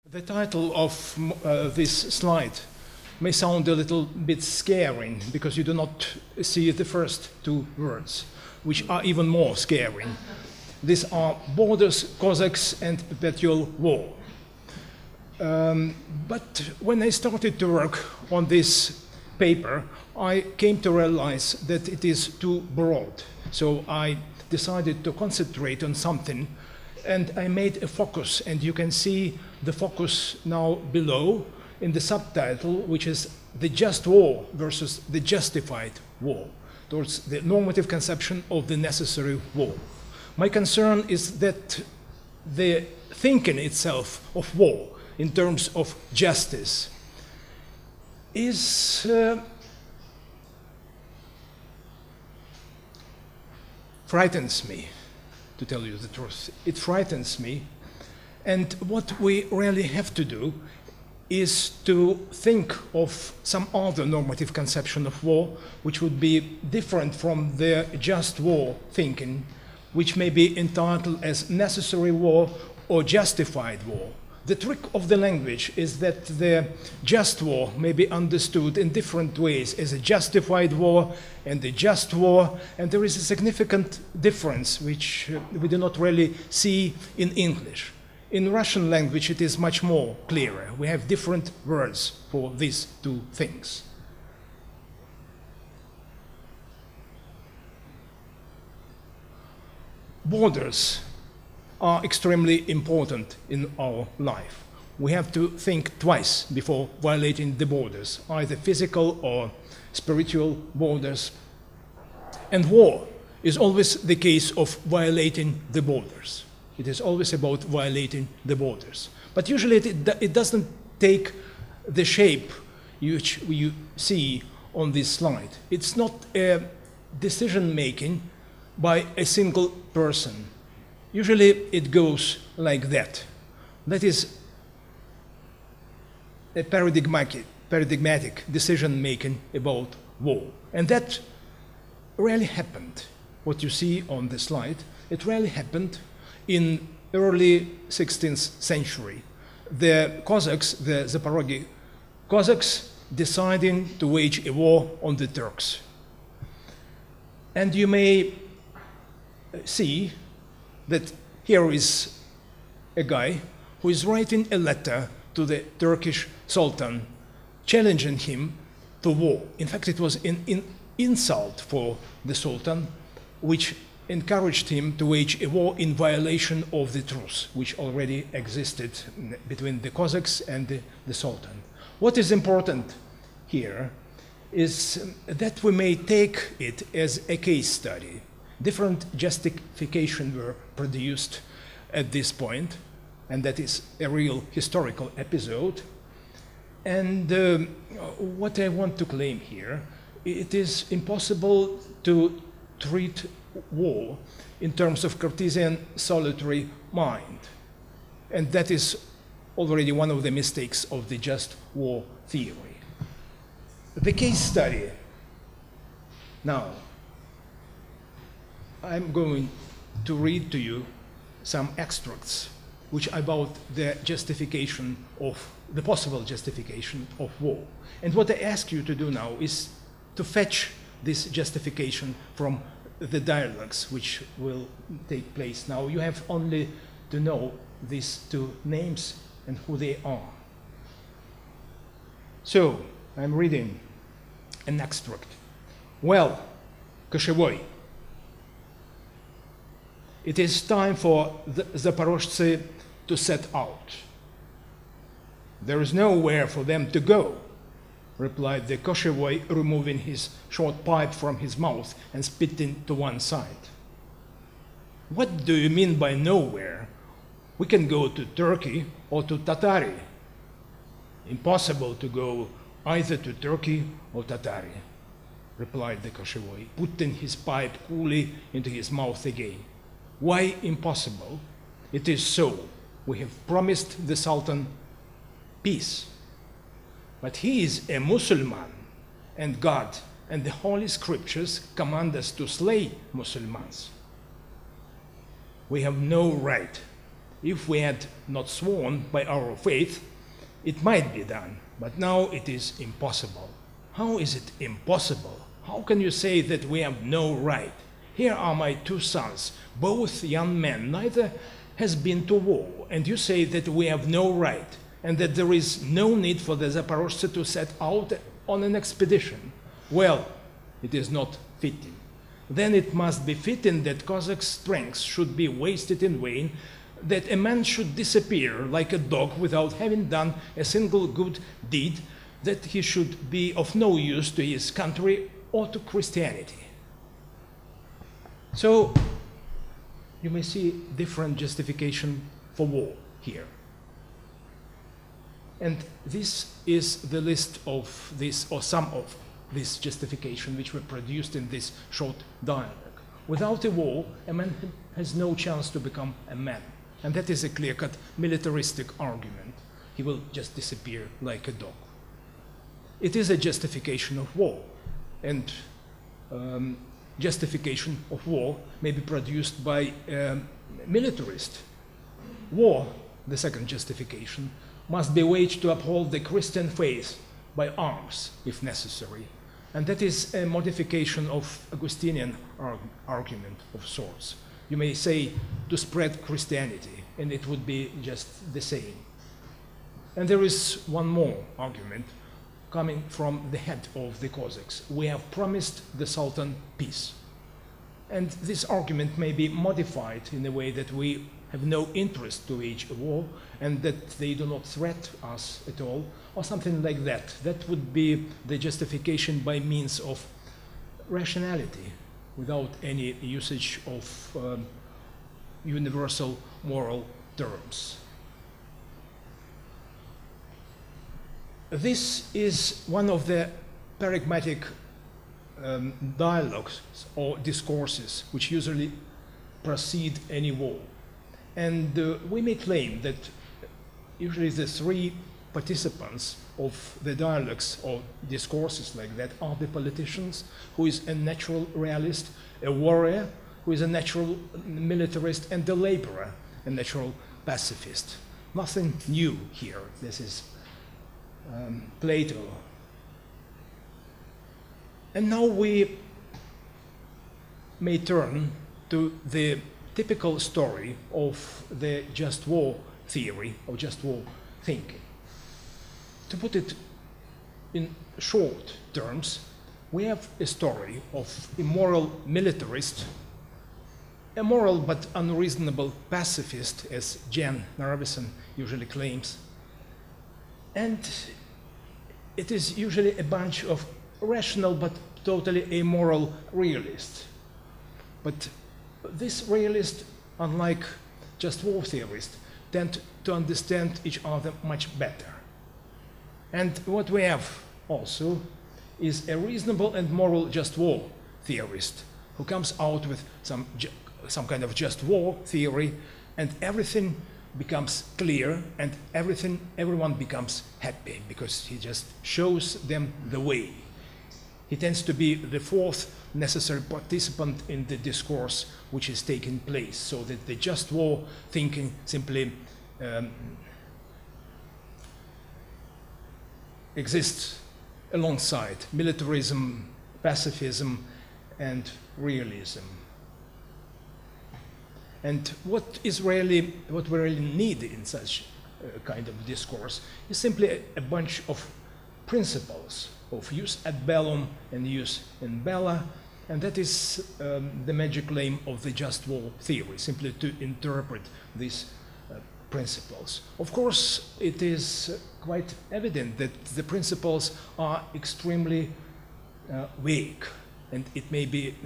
The title of this slide may sound a little bit scaring because you do not see the first two words, which are even more scaring. These are Borders, Cossacks, and Perpetual War. But when I started to work on this paper, I came to realize that it is too broad. So I decided to concentrate on something, and I made a focus, and you can see the focus now below in the subtitle, which is the just war versus the justified war, towards the normative conception of the necessary war. My concern is that the thinking itself of war in terms of justice is frightens me, to tell you the truth. It frightens me. And what we really have to do is to think of some other normative conception of war, which would be different from the just war thinking, which may be entitled as necessary war or justified war. The trick of the language is that the just war may be understood in different ways as a justified war and a just war, and there is a significant difference which we do not really see in English. In Russian language it is much more clearer. We have different words for these two things. Borders are extremely important in our life. We have to think twice before violating the borders, either physical or spiritual borders. And war is always the case of violating the borders. It is always about violating the borders. But usually it doesn't take the shape which you see on this slide. It's not a decision-making by a single person. Usually it goes like that. That is a paradigmatic decision-making about war. And that really happened. What you see on the slide, it really happened in early 16th century. The Cossacks, the Zaporozhye Cossacks, deciding to wage a war on the Turks. And you may see that here is a guy who is writing a letter to the Turkish Sultan, challenging him to war. In fact, it was an insult for the Sultan, which encouraged him to wage a war in violation of the truce, which already existed between the Cossacks and the Sultan. What is important here is that we may take it as a case study. Different justifications were produced at this point, and that is a real historical episode. And what I want to claim here, it is impossible to treat war in terms of Cartesian solitary mind. And that is already one of the mistakes of the just war theory. The case study. Now, I'm going to read to you some extracts which about the justification of, the possible justification of war. And what I ask you to do now is to fetch this justification from the dialogues which will take place now. You have only to know these two names and who they are. So, I'm reading an extract. Well, Koshevoy, it is time for the Zaporozhye to set out. There is nowhere for them to go, replied the Koshevoy, removing his short pipe from his mouth and spitting to one side. What do you mean by nowhere? We can go to Turkey or to Tatary. Impossible to go either to Turkey or Tatary, replied the Koshevoy, putting his pipe coolly into his mouth again. Why impossible? It is so. We have promised the Sultan peace. But he is a Muslim, and God and the Holy Scriptures command us to slay Muslims. We have no right If we had not sworn by our faith, it might be done, but now it is impossible. How is it impossible? How can you say that we have no right? Here are my two sons, both young men, neither has been to war, and you say that we have no right, and that there is no need for the Zaporozhtsi to set out on an expedition. Well, it is not fitting. Then it must be fitting that Cossack strength should be wasted in vain, that a man should disappear like a dog without having done a single good deed, that he should be of no use to his country or to Christianity. So you may see different justification for war here. And this is the list of this, or some of this justification which were produced in this short dialogue. Without a war, a man has no chance to become a man. And that is a clear-cut militaristic argument. He will just disappear like a dog. It is a justification of war. And justification of war may be produced by a militarist. War, the second justification, must be waged to uphold the Christian faith by arms, if necessary. And that is a modification of Augustinian argument of sorts. You may say to spread Christianity, and it would be just the same. And there is one more argument coming from the head of the Cossacks. We have promised the Sultan peace. And this argument may be modified in a way that we have no interest to wage a war and that they do not threaten us at all, or something like that. That would be the justification by means of rationality, without any usage of universal moral terms. This is one of the paradigmatic dialogues or discourses which usually precede any war. And we may claim that usually the three participants of the dialogues or discourses like that are the politicians, who is a natural realist, a warrior, who is a natural militarist, and the laborer, a natural pacifist. Nothing new here. This is Plato. And now we may turn to the typical story of the just war theory, or just war thinking. To put it in short terms, we have a story of a moral militarist, a moral but unreasonable pacifist, as Jan Narveson usually claims, and it is usually a bunch of rational but totally amoral realists. But this realist, unlike just war theorists, tend to understand each other much better. And what we have also is a reasonable and moral just war theorist who comes out with some kind of just war theory, and everything becomes clear and everyone becomes happy because he just shows them the way. He tends to be the fourth necessary participant in the discourse which is taking place, so that the just war thinking simply exists alongside militarism, pacifism, and realism. And what we really need in such a kind of discourse is simply a bunch of principles of jus ad bellum and jus in bella, and that is the magic claim of the just war theory, simply to interpret these principles. Of course, it is quite evident that the principles are extremely vague, and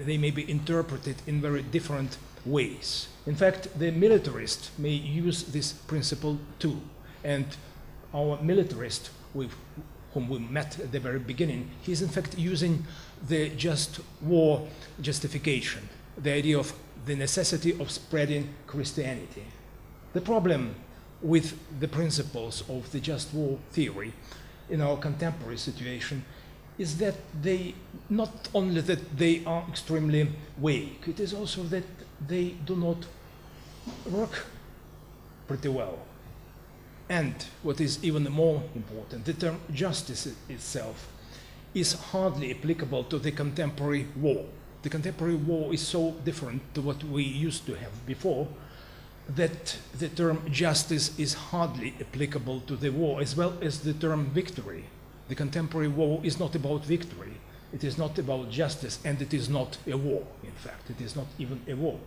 they may be interpreted in very different ways. In fact, the militarist may use this principle too, and our militarist, with whom we met at the very beginning, he's in fact using the just war justification, the idea of the necessity of spreading Christianity. The problem with the principles of the just war theory in our contemporary situation is that they, not only that they are extremely vague, it is also that they do not work pretty well. And what is even more important, the term justice itself is hardly applicable to the contemporary war. The contemporary war is so different to what we used to have before that the term justice is hardly applicable to the war, as well as the term victory. The contemporary war is not about victory. It is not about justice, and it is not a war, in fact. It is not even a war.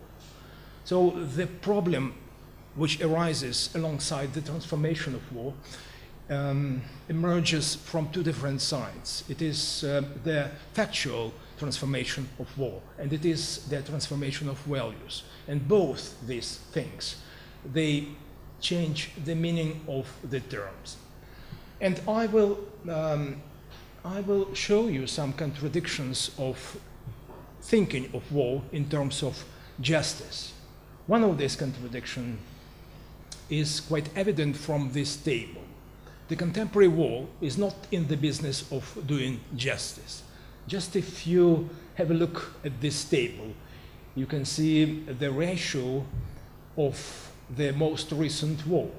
So the problem which arises alongside the transformation of war emerges from two different sides. It is the factual transformation of war, and it is the transformation of values. And both these things, they change the meaning of the terms. And I will show you some contradictions of thinking of war in terms of justice. One of these contradictions is quite evident from this table. The contemporary war is not in the business of doing justice. Just if you have a look at this table, you can see the ratio of the most recent war,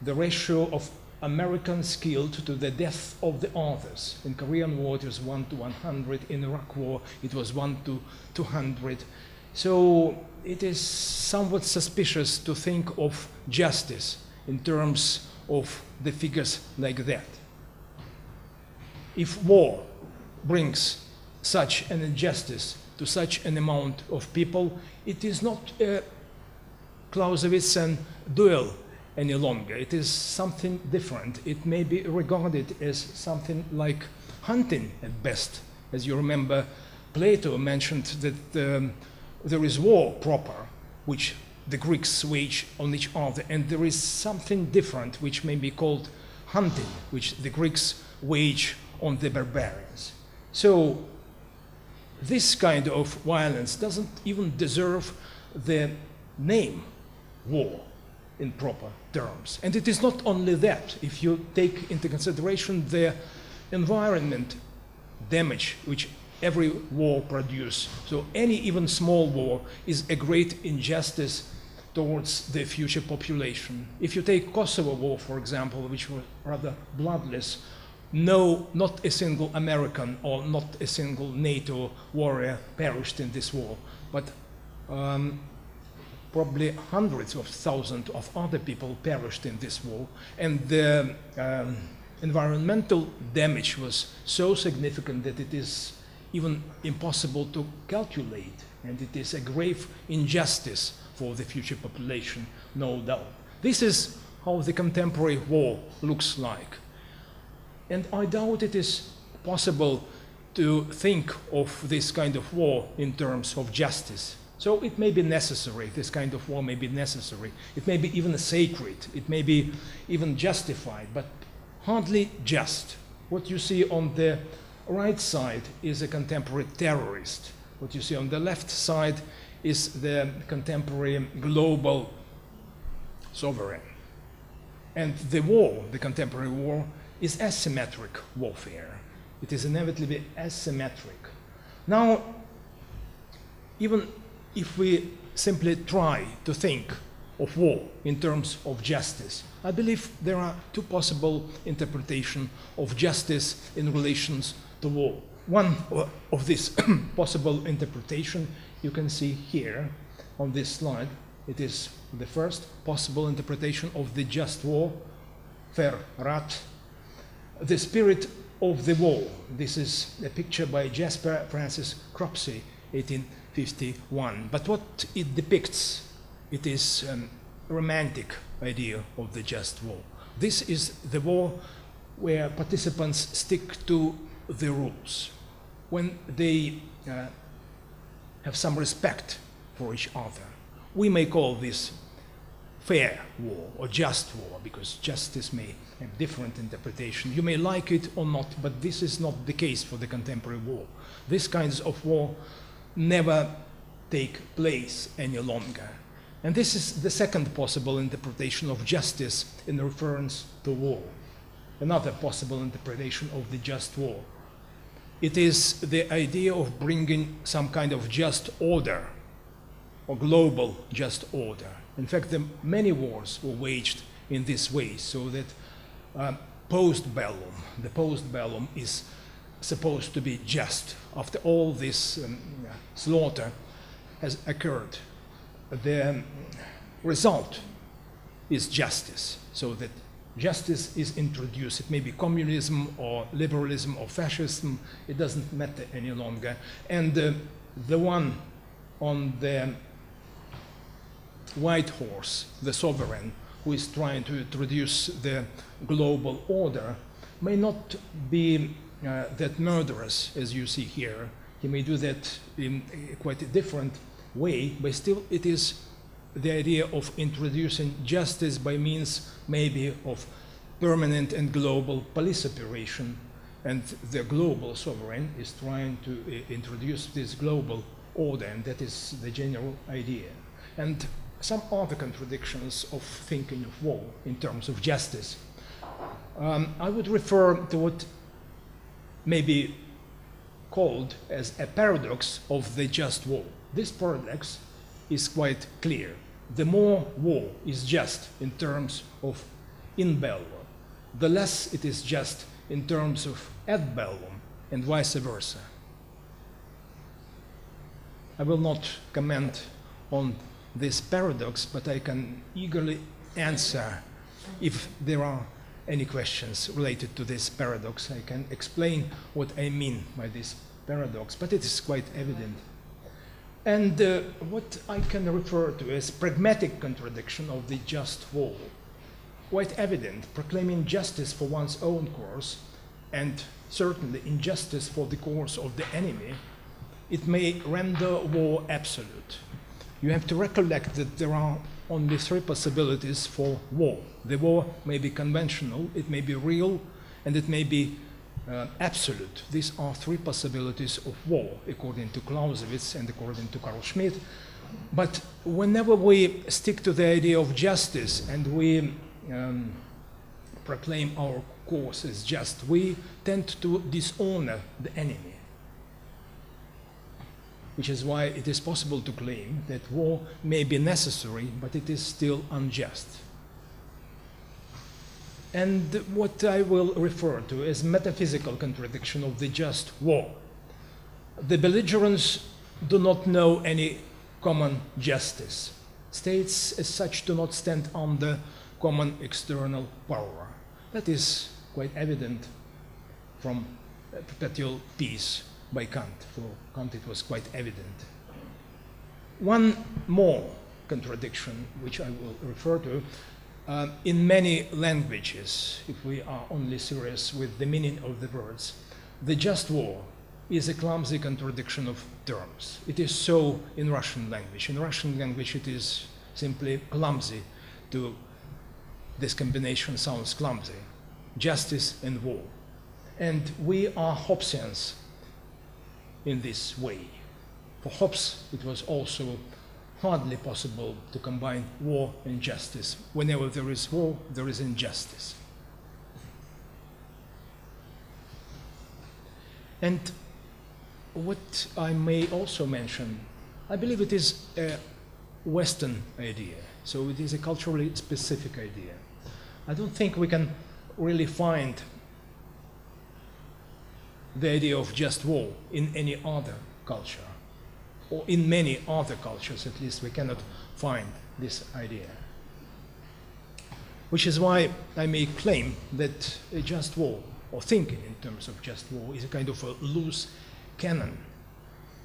the ratio of Americans killed to the death of the others. In Korean War it was 1 to 100, in Iraq War it was 1 to 200. So it is somewhat suspicious to think of justice in terms of the figures like that. If war brings such an injustice to such an amount of people, it is not a Clausewitzian duel any longer. It is something different. It may be regarded as something like hunting at best. As you remember, Plato mentioned that there is war proper, which the Greeks wage on each other, and there is something different which may be called hunting, which the Greeks wage on the barbarians. So this kind of violence doesn't even deserve the name war in proper terms. And it is not only that. If you take into consideration the environment damage which every war produces, so any even small war is a great injustice towards the future population. If you take Kosovo War, for example, which was rather bloodless, no, not a single American or not a single NATO warrior perished in this war, but probably hundreds of thousands of other people perished in this war, and the environmental damage was so significant that it is even impossible to calculate, and it is a grave injustice for the future population, no doubt. This is how the contemporary war looks like. And I doubt it is possible to think of this kind of war in terms of justice. So it may be necessary, this kind of war may be necessary. It may be even sacred, it may be even justified, but hardly just. What you see on the right side is a contemporary terrorist. What you see on the left side is the contemporary global sovereign. And the war, the contemporary war, is asymmetric warfare. It is inevitably asymmetric. Now, even if we simply try to think of war in terms of justice, I believe there are two possible interpretations of justice in relations to war. One of this possible interpretation you can see here on this slide. It is the first possible interpretation of the just war, fair rat, the spirit of the war. This is a picture by Jasper Francis Cropsey, 1851. But what it depicts, it is a romantic idea of the just war. This is the war where participants stick to the rules, when they have some respect for each other. We may call this fair war or just war, because justice may have different interpretation. You may like it or not, but this is not the case for the contemporary war. These kinds of war never take place any longer. And this is the second possible interpretation of justice in reference to war. Another possible interpretation of the just war. It is the idea of bringing some kind of just order, or global just order. In fact, many wars were waged in this way, so that post-bellum, the post-bellum is supposed to be just. After all this slaughter has occurred, the result is justice, so that justice is introduced. It may be communism or liberalism or fascism, it doesn't matter any longer. And the one on the white horse, the sovereign, who is trying to introduce the global order, may not be that murderous as you see here. He may do that in quite a different way, but still it is the idea of introducing justice by means maybe of permanent and global police operation, and the global sovereign is trying to introduce this global order, and that is the general idea. And some other contradictions of thinking of war in terms of justice. I would refer to what may be called as a paradox of the just war. This paradox is quite clear. The more war is just in terms of in bellum, the less it is just in terms of ad bellum, and vice versa. I will not comment on this paradox, but I can eagerly answer if there are any questions related to this paradox. I can explain what I mean by this paradox, but it is quite evident. And what I can refer to as pragmatic contradiction of the just war, quite evident, proclaiming justice for one's own course and certainly injustice for the course of the enemy, it may render war absolute. You have to recollect that there are only three possibilities for war. The war may be conventional, it may be real, and it may be absolute. These are three possibilities of war, according to Clausewitz and according to Carl Schmitt. But whenever we stick to the idea of justice and we proclaim our course as just, we tend to dishonor the enemy. Which is why it is possible to claim that war may be necessary, but it is still unjust. And what I will refer to as metaphysical contradiction of the just war. The belligerents do not know any common justice. States as such do not stand under common external power. That is quite evident from Perpetual Peace by Kant. For Kant it was quite evident. One more contradiction, which I will refer to, in many languages, if we are only serious with the meaning of the words, the just war is a clumsy contradiction of terms. It is so in Russian language. In Russian language it is simply clumsy. This combination sounds clumsy. Justice and war. And we are Hobbesians in this way. For Hobbes it was also hardly possible to combine war and justice. Whenever there is war, there is injustice. And what I may also mention, I believe it is a Western idea, so it is a culturally specific idea. I don't think we can really find the idea of just war in any other culture. Or in many other cultures, at least, we cannot find this idea. Which is why I may claim that a just war, or thinking in terms of just war, is a kind of a loose canon.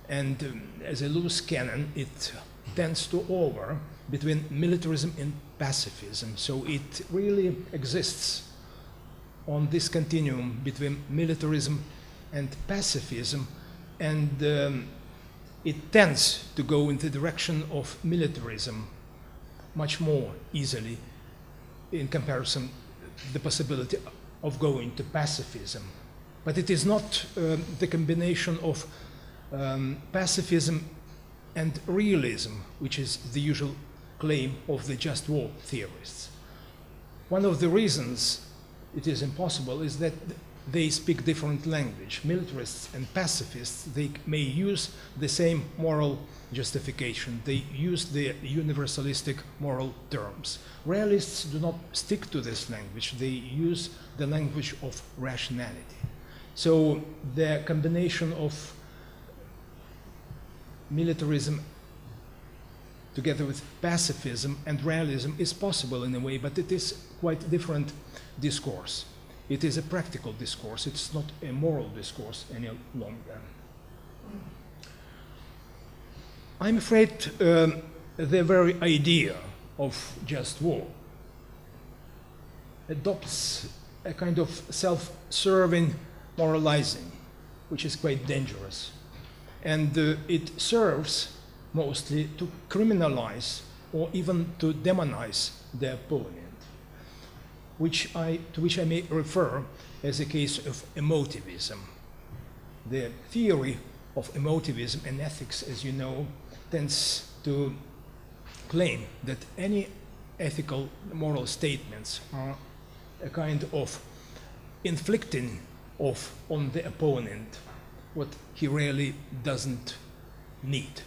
And as a loose canon, it tends to hover between militarism and pacifism. So it really exists on this continuum between militarism and pacifism, and it tends to go in the direction of militarism much more easily in comparison the possibility of going to pacifism. But it is not the combination of pacifism and realism, which is the usual claim of the just war theorists. One of the reasons it is impossible is that they speak different language. Militarists and pacifists, they may use the same moral justification. They use the universalistic moral terms. Realists do not stick to this language. They use the language of rationality. So the combination of militarism together with pacifism and realism is possible in a way, but it is quite different discourse. It is a practical discourse. It's not a moral discourse any longer. I'm afraid the very idea of just war adopts a kind of self-serving moralizing, which is quite dangerous. And it serves mostly to criminalize or even to demonize the opponent, to which I may refer as a case of emotivism. The theory of emotivism and ethics, as you know, tends to claim that any ethical moral statements are a kind of inflicting on the opponent what he really doesn't need.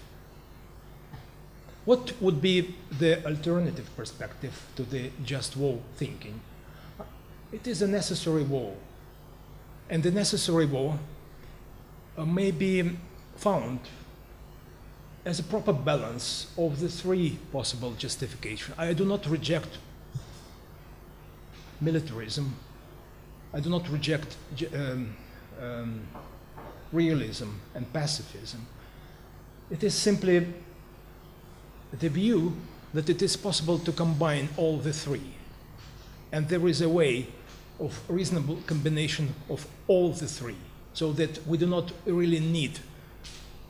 What would be the alternative perspective to the just war thinking? It is a necessary war, and the necessary war may be found as a proper balance of the three possible justifications. I do not reject militarism. I do not reject realism and pacifism. It is simply the view that it is possible to combine all the three, and there is a way of reasonable combination of all the three, so that we do not really need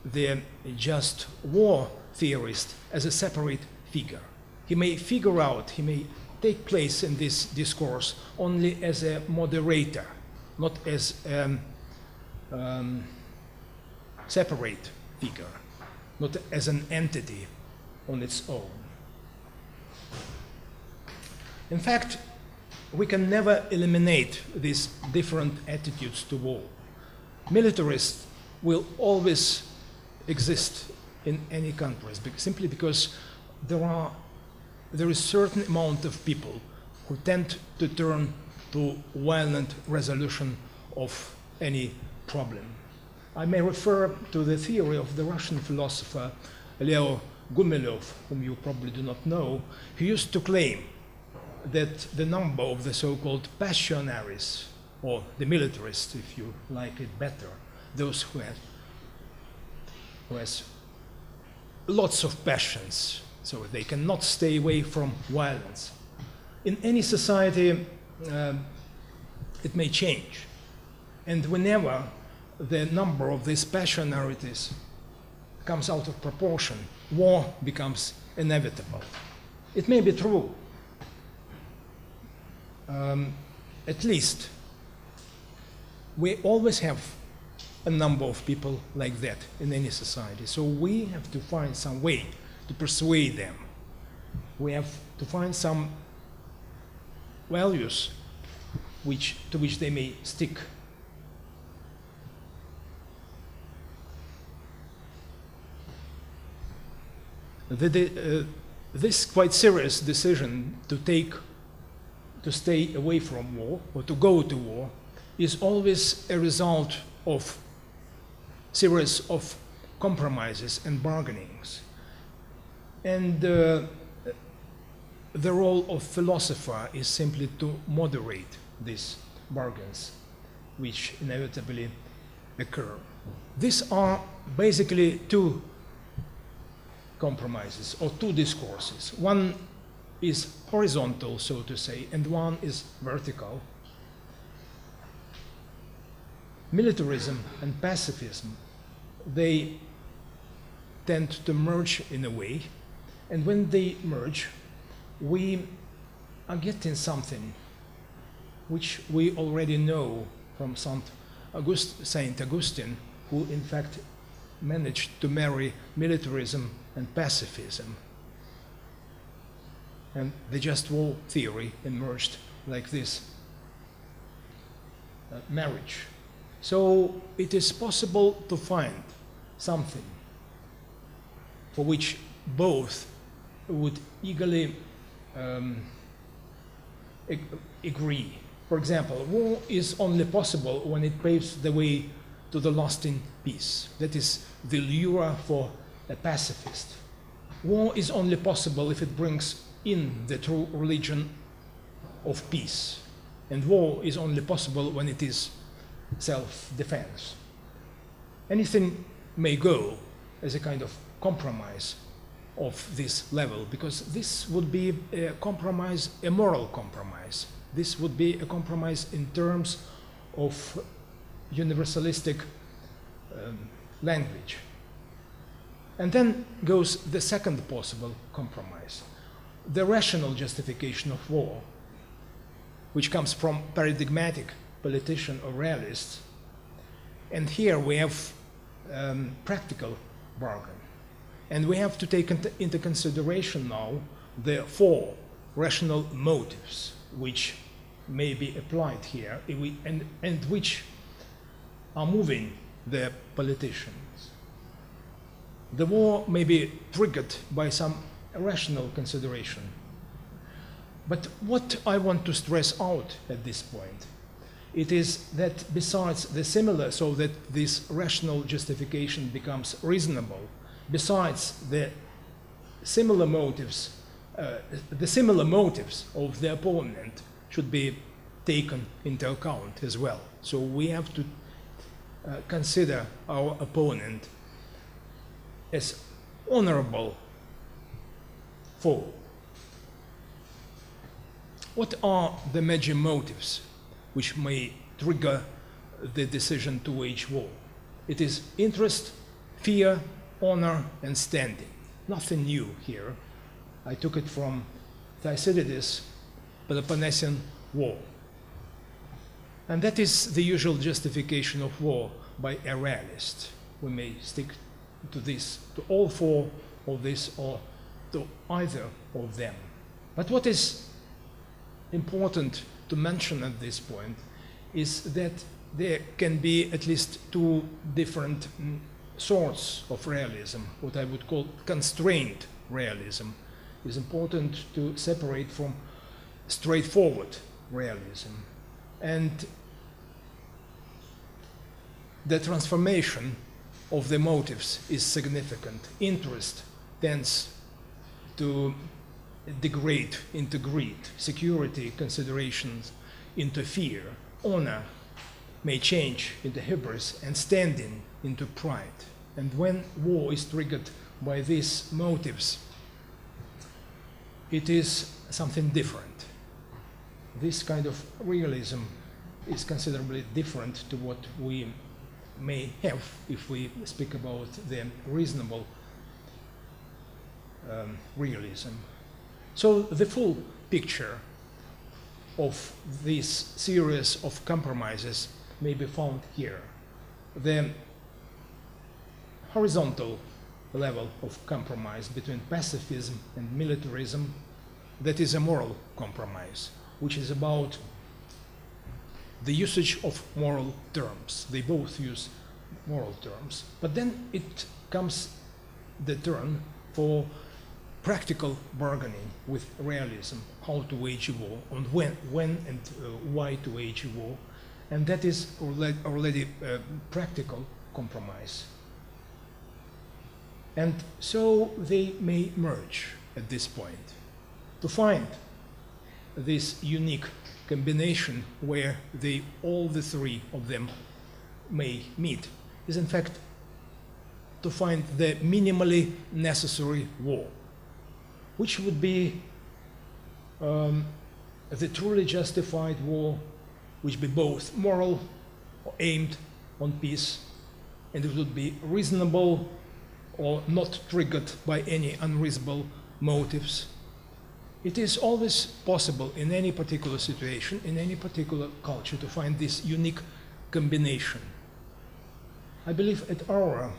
the just war theorist as a separate figure. He may figure out, he may take place in this discourse only as a moderator, not as a separate figure, not as an entity on its own. In fact, we can never eliminate these different attitudes to war. Militarists will always exist in any countries, simply because there is a certain amount of people who tend to turn to violent resolution of any problem. I may refer to the theory of the Russian philosopher Leo Gumilev, whom you probably do not know. He used to claim that the number of the so-called passionaries, or the militarists, if you like it better, those who has lots of passions, so they cannot stay away from violence. In any society, it may change. And whenever the number of these passionarities comes out of proportion, war becomes inevitable. It may be true. At least we always have a number of people like that in any society. So we have to find some way to persuade them. We have to find some values to which they may stick. This quite serious decision to stay away from war or to go to war is always a result of series of compromises and bargainings. And the role of philosopher is simply to moderate these bargains, which inevitably occur. These are basically two compromises or two discourses. One is horizontal, so to say, and one is vertical. Militarism and pacifism, they tend to merge in a way, and when they merge, we are getting something which we already know from Saint Augustine, who in fact managed to marry militarism and pacifism. And the just war theory emerged like this. marriage. So it is possible to find something for which both would eagerly agree. For example, war is only possible when it paves the way to the lasting peace. That is the lure for a pacifist. War is only possible if it brings in the true religion of peace. And war is only possible when it is self-defense. Anything may go as a kind of compromise of this level, because this would be a compromise, a moral compromise. This would be a compromise in terms of universalistic language. And then goes the second possible compromise, the rational justification of war, which comes from paradigmatic politician or realists. And here we have practical bargain. And we have to take into consideration now the four rational motives which may be applied here and which are moving the politicians. The war may be triggered by some rational consideration. But what I want to stress out at this point, it is that besides the similar, so that this rational justification becomes reasonable, besides the similar motives of the opponent should be taken into account as well. So we have to consider our opponent as honorable foe. What are the major motives which may trigger the decision to wage war? It is interest, fear, honor, and standing. Nothing new here. I took it from Thucydides' Peloponnesian War. And that is the usual justification of war by a realist. We may stick to this, to all four of this, or to either of them. But what is important to mention at this point is that there can be at least two different sorts of realism, what I would call constraint realism. It is important to separate from straightforward realism. And the transformation of the motives is significant. Interest tends to degrade into greed, security considerations into fear, honor may change into hubris, and standing into pride. And when war is triggered by these motives, it is something different. This kind of realism is considerably different to what we may have if we speak about the reasonable realism. So the full picture of this series of compromises may be found here. The horizontal level of compromise between pacifism and militarism, that is a moral compromise, which is about the usage of moral terms. They both use moral terms. But then it comes the turn for practical bargaining with realism, how to wage a war, on when and why to wage a war, and that is already a practical compromise. And so they may merge at this point. To find this unique combination where all the three of them may meet is in fact to find the minimally necessary war, which would be the truly justified war, which be both moral, or aimed on peace, and it would be reasonable or not triggered by any unreasonable motives. It is always possible in any particular situation, in any particular culture, to find this unique combination. I believe at our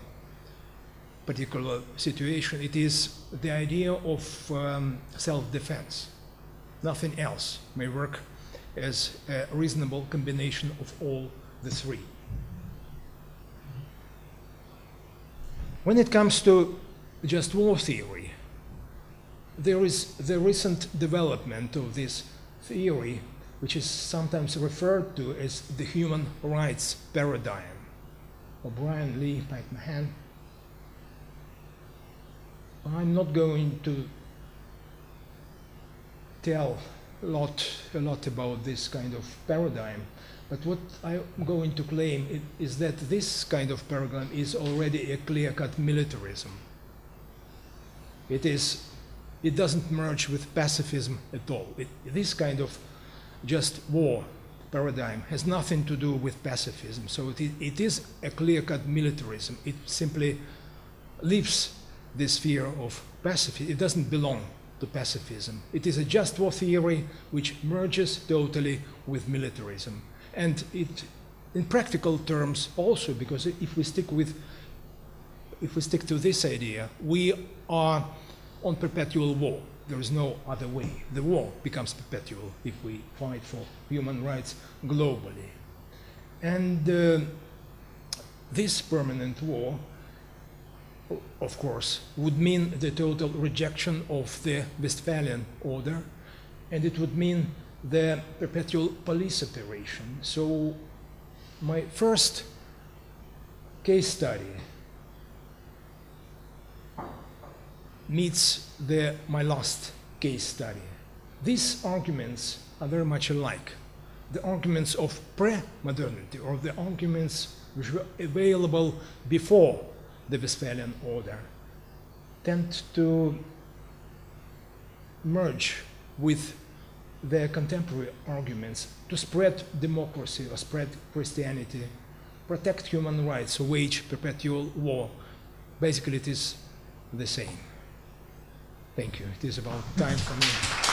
particular situation, it is the idea of self-defense. Nothing else may work as a reasonable combination of all the three. When it comes to just war theory, there is the recent development of this theory, which is sometimes referred to as the human rights paradigm. O'Brien, Lee, Pike, Mahan. I'm not going to tell a lot about this kind of paradigm, but what I'm going to claim is that this kind of paradigm is already a clear-cut militarism. It doesn't merge with pacifism at all. This kind of just war paradigm has nothing to do with pacifism. So it is a clear-cut militarism. It simply leaves the sphere of pacifism. It doesn't belong to pacifism. It is a just war theory which merges totally with militarism. And it, in practical terms also, because if we stick to this idea, we are on perpetual war. There is no other way. The war becomes perpetual if we fight for human rights globally. And this permanent war, of course, would mean the total rejection of the Westphalian order, and it would mean the perpetual police operation. So my first case study meets my last case study. These arguments are very much alike. The arguments of pre-modernity, or the arguments which were available before the Westphalian order, tend to merge with their contemporary arguments to spread democracy or spread Christianity, protect human rights, or wage perpetual war. Basically, it is the same. Thank you. It is about time for me.